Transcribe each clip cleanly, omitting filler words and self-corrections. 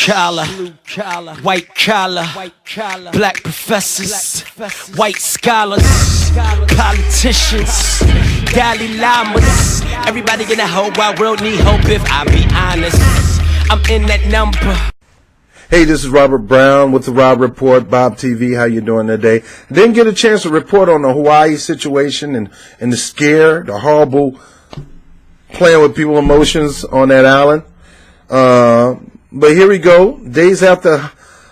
collar, white collar, black professors, white scholars, politicians, Dalai Lamas. Everybody in the whole wide world need hope if I be honest. I'm in that number. Hey, this is Robert Brown with the Rob Report, Bob TV. How you doing today? Didn't get a chance to report on the Hawaii situation and the scare, the horrible playing with people's emotions on that island. But here we go. Days after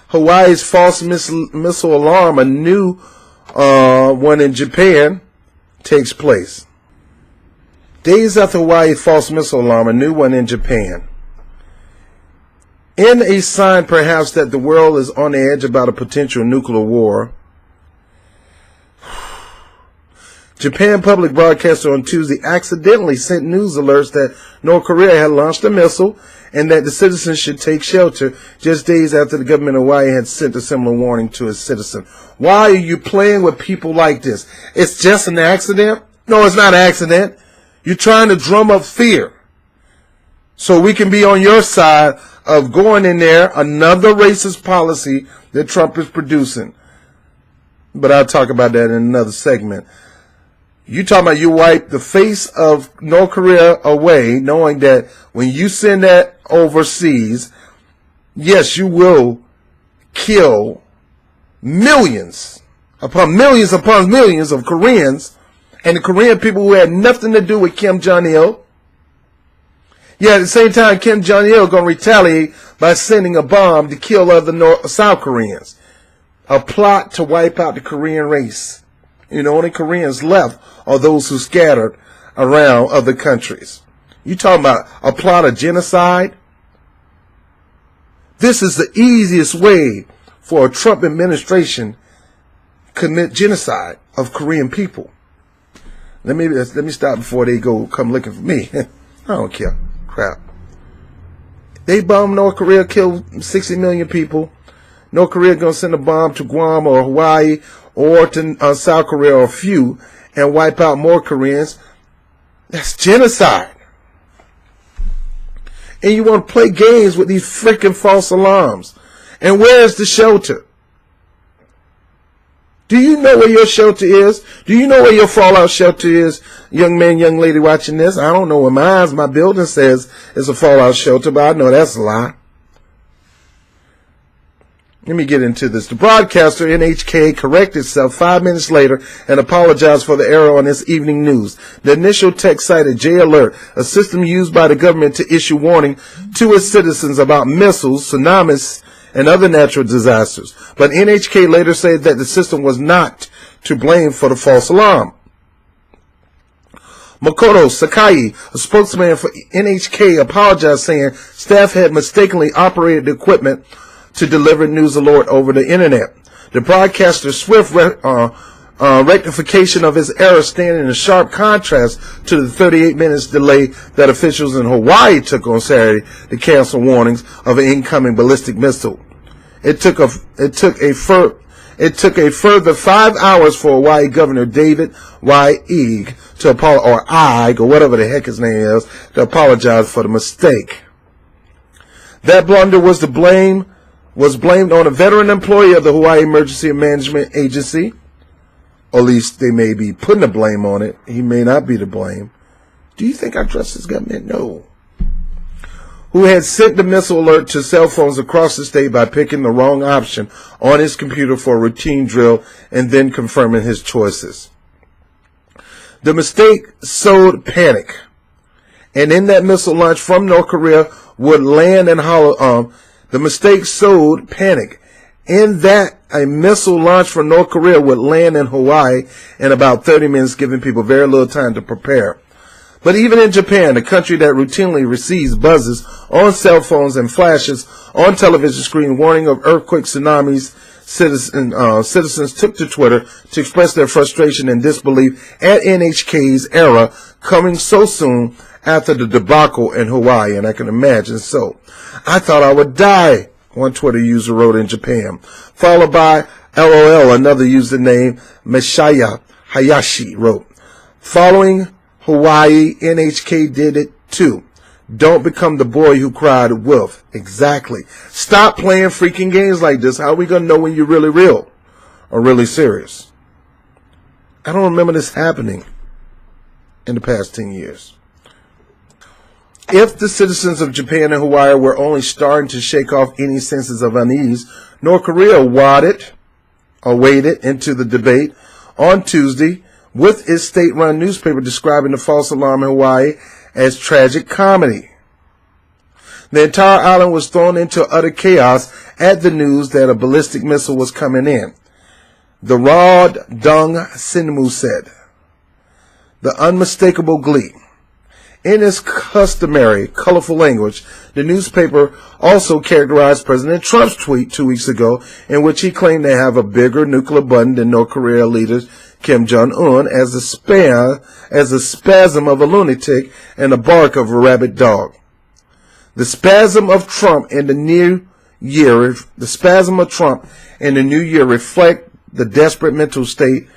Hawaii's false missile alarm, a new one in Japan takes place. Days after Hawaii's false missile alarm, a new one in Japan. In a sign, perhaps, that the world is on the edge about a potential nuclear war, Japan public broadcaster on Tuesday accidentally sent news alerts that North Korea had launched a missile and that the citizens should take shelter just days after the government of Hawaii had sent a similar warning to its citizens. Why are you playing with people like this? It's just an accident? No, it's not an accident. You're trying to drum up fear so we can be on your side of going in there, another racist policy that Trump is producing. But I'll talk about that in another segment. You talking about you wipe the face of North Korea away, knowing that when you send that overseas, yes, you will kill millions upon millions of Koreans, and the Korean people who had nothing to do with Kim Jong-il. Yeah, at the same time, Kim Jong-il going to retaliate by sending a bomb to kill other South Koreans. A plot to wipe out the Korean race. You know, only Koreans left are those who scattered around other countries. You talking about a plot of genocide? This is the easiest way for a Trump administration to commit genocide of Korean people. Let me stop before they come looking for me. I don't care. Crap. They bombed North Korea, killed 60 million people. North Korea going to send a bomb to Guam or Hawaii or to South Korea or a few and wipe out more Koreans. That's genocide. And you want to play games with these freaking false alarms. And where's the shelter? Do you know where your shelter is? Do you know where your fallout shelter is? Young man, young lady watching this, I don't know where my building says it's a fallout shelter, but I know that's a lie. Let me get into this. The broadcaster, NHK, corrected itself 5 minutes later and apologized for the error on its evening news. The initial text cited J-Alert, a system used by the government to issue warning to its citizens about missiles, tsunamis, and other natural disasters. But NHK later said that the system was not to blame for the false alarm. Makoto Sakai, a spokesman for NHK, apologized, saying staff had mistakenly operated the equipment to deliver news alert over the internet. The broadcaster's swift rectification of his error stand in a sharp contrast to the 38 minutes delay that officials in Hawaii took on Saturday to cancel warnings of an incoming ballistic missile. It took a further 5 hours for Hawaii Governor David Y. Ige to apologize, or whatever the heck his name is, to apologize for the mistake. That blunder was blamed on a veteran employee of the Hawaii Emergency Management Agency. Or at least they may be putting the blame on it. He may not be to blame. Do you think I trust this government? No. Who had sent the missile alert to cell phones across the state by picking the wrong option on his computer for a routine drill and then confirming his choices. The mistake sowed panic. And in that missile launch from North Korea would land in the mistake sowed panic. In that, a missile launch from North Korea would land in Hawaii in about 30 minutes, giving people very little time to prepare. But even in Japan, a country that routinely receives buzzes on cell phones and flashes on television screen warning of earthquakes, tsunamis, citizens took to Twitter to express their frustration and disbelief at NHK's error coming so soon after the debacle in Hawaii, and I can imagine so. I thought I would die, one Twitter user wrote in Japan, followed by LOL, another username, Meshaya Hayashi wrote. Following Hawaii, NHK did it too. Don't become the boy who cried wolf. Exactly. Stop playing freaking games like this. How are we going to know when you're really real or really serious? I don't remember this happening in the past 10 years. If the citizens of Japan and Hawaii were only starting to shake off any senses of unease, North Korea waded into the debate on Tuesday with its state-run newspaper describing the false alarm in Hawaii as tragic comedy. The entire island was thrown into utter chaos at the news that a ballistic missile was coming in. The Rod Dung Sinmu said, the unmistakable glee. In its customary, colorful language, the newspaper also characterized President Trump's tweet 2 weeks ago, in which he claimed to have a bigger nuclear button than North Korea leader Kim Jong-un as a spasm of a lunatic and the bark of a rabid dog. The spasm of Trump in the new year reflect the desperate mental state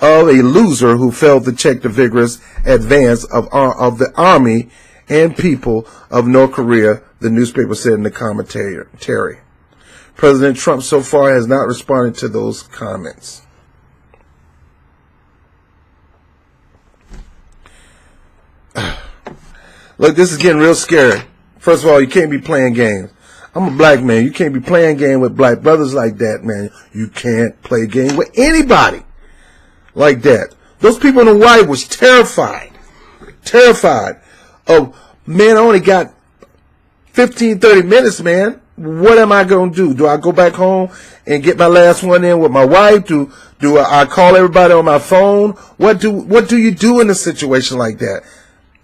of a loser who failed to check the vigorous advance of the army and people of North Korea, the newspaper said in the commentary. President Trump so far has not responded to those comments. Look, this is getting real scary. First of all, you can't be playing games. I'm a black man. You can't be playing game with black brothers like that, man. You can't play a game with anybody like that. Those people in Hawaii was terrified of, man, I only got 15, 30 minutes, man. What am I going to do? Do I go back home and get my last one in with my wife? Do I call everybody on my phone? What do you do in a situation like that?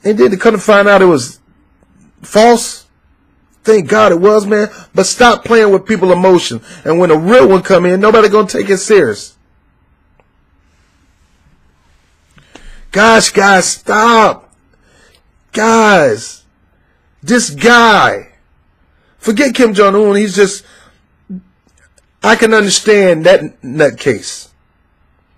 And then to come to find out it was false. Thank God it was, man. But stop playing with people's emotion. And when a real one come in, nobody going to take it serious. Gosh, guys, stop. Guys, this guy, forget Kim Jong-un. He's just, I can understand that nutcase.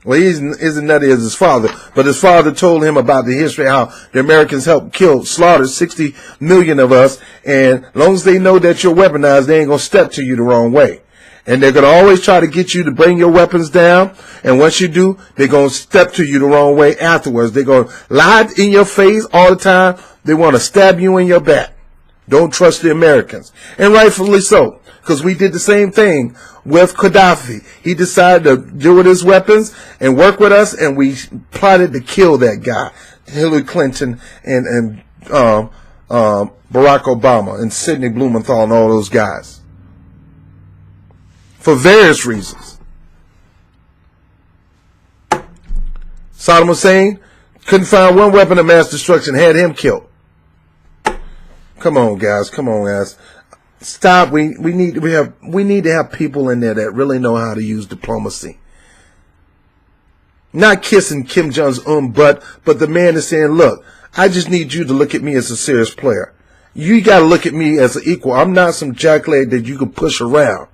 Well, he isn't nutty as his father, but his father told him about the history, how the Americans helped slaughter 60 million of us, and as long as they know that you're weaponized, they ain't going to step to you the wrong way. And they're going to always try to get you to bring your weapons down, and once you do, they're going to step to you the wrong way afterwards. They're going to lie in your face all the time. They want to stab you in your back. Don't trust the Americans. And rightfully so, because we did the same thing with Gaddafi. He decided to deal with his weapons and work with us, and we plotted to kill that guy, Hillary Clinton and Barack Obama and Sidney Blumenthal and all those guys, for various reasons. Saddam Hussein couldn't find one weapon of mass destruction, had him killed. Come on, guys. Stop. We need to have people in there that really know how to use diplomacy. Not kissing Kim Jong-un butt, but the man is saying, look, I just need you to look at me as a serious player. You got to look at me as an equal. I'm not some jackleg that you can push around.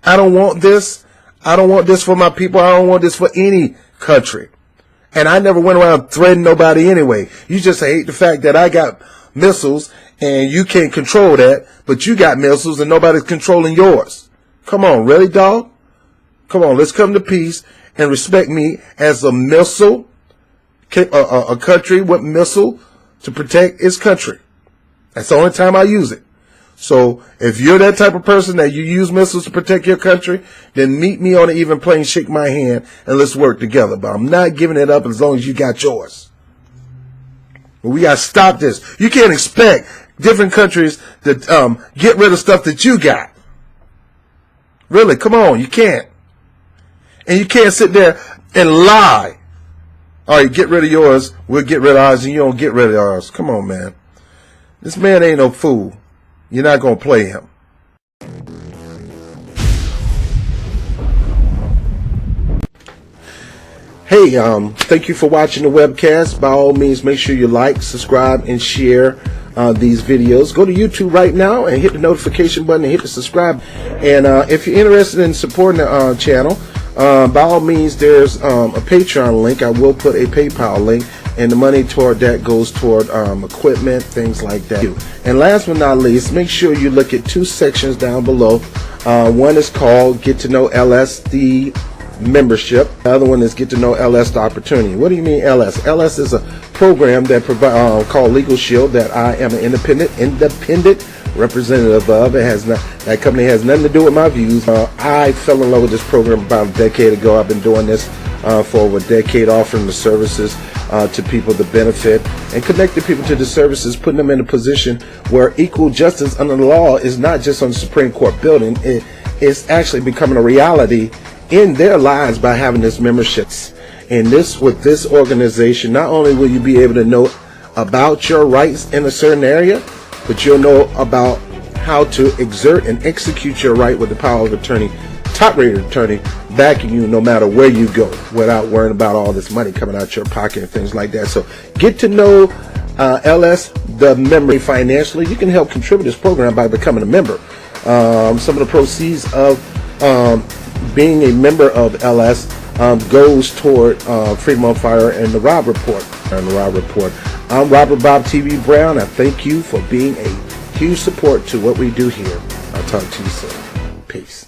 I don't want this. I don't want this for my people. I don't want this for any country. And I never went around threatening nobody anyway. You just hate the fact that I got missiles and you can't control that, but you got missiles and nobody's controlling yours. Come on, really, dog? Come on, let's come to peace and respect me as a missile, a country with missile to protect its country. That's the only time I use it. So if you're that type of person that you use missiles to protect your country, then meet me on an even plane, shake my hand, and let's work together. But I'm not giving it up as long as you got yours. But we got to stop this. You can't expect different countries to get rid of stuff that you got. Really, come on, you can't. And you can't sit there and lie. All right, get rid of yours, we'll get rid of ours, and you don't get rid of ours. Come on, man. This man ain't no fool. You're not going to play him. Hey, thank you for watching the webcast. By all means, make sure you like, subscribe, and share these videos. Go to YouTube right now and hit the notification button and hit the subscribe. And if you're interested in supporting the channel, by all means, there's a Patreon link. I will put a PayPal link and the money toward that goes toward equipment, things like that. And last but not least, make sure you look at 2 sections down below. One is called Get to Know LS, the membership. The other one is Get to Know LS, the opportunity. What do you mean LS? LS is a program that called Legal Shield that I am an independent representative of. That company has nothing to do with my views. I fell in love with this program about a decade ago. I've been doing this for over a decade, offering the services to people to benefit and connecting people to the services, putting them in a position where equal justice under the law is not just on the Supreme Court building. It's actually becoming a reality in their lives by having this memberships. And with this organization, not only will you be able to know about your rights in a certain area, but you'll know about how to exert and execute your right with the power of attorney, top-rated attorney, backing you no matter where you go, without worrying about all this money coming out your pocket and things like that. So get to know LS, the member, financially. You can help contribute this program by becoming a member. Some of the proceeds of being a member of LS goes toward Freedom on Fire and the Rob Report. I'm Robert Bob TV Brown. I thank you for being a huge support to what we do here. I'll talk to you soon. Peace.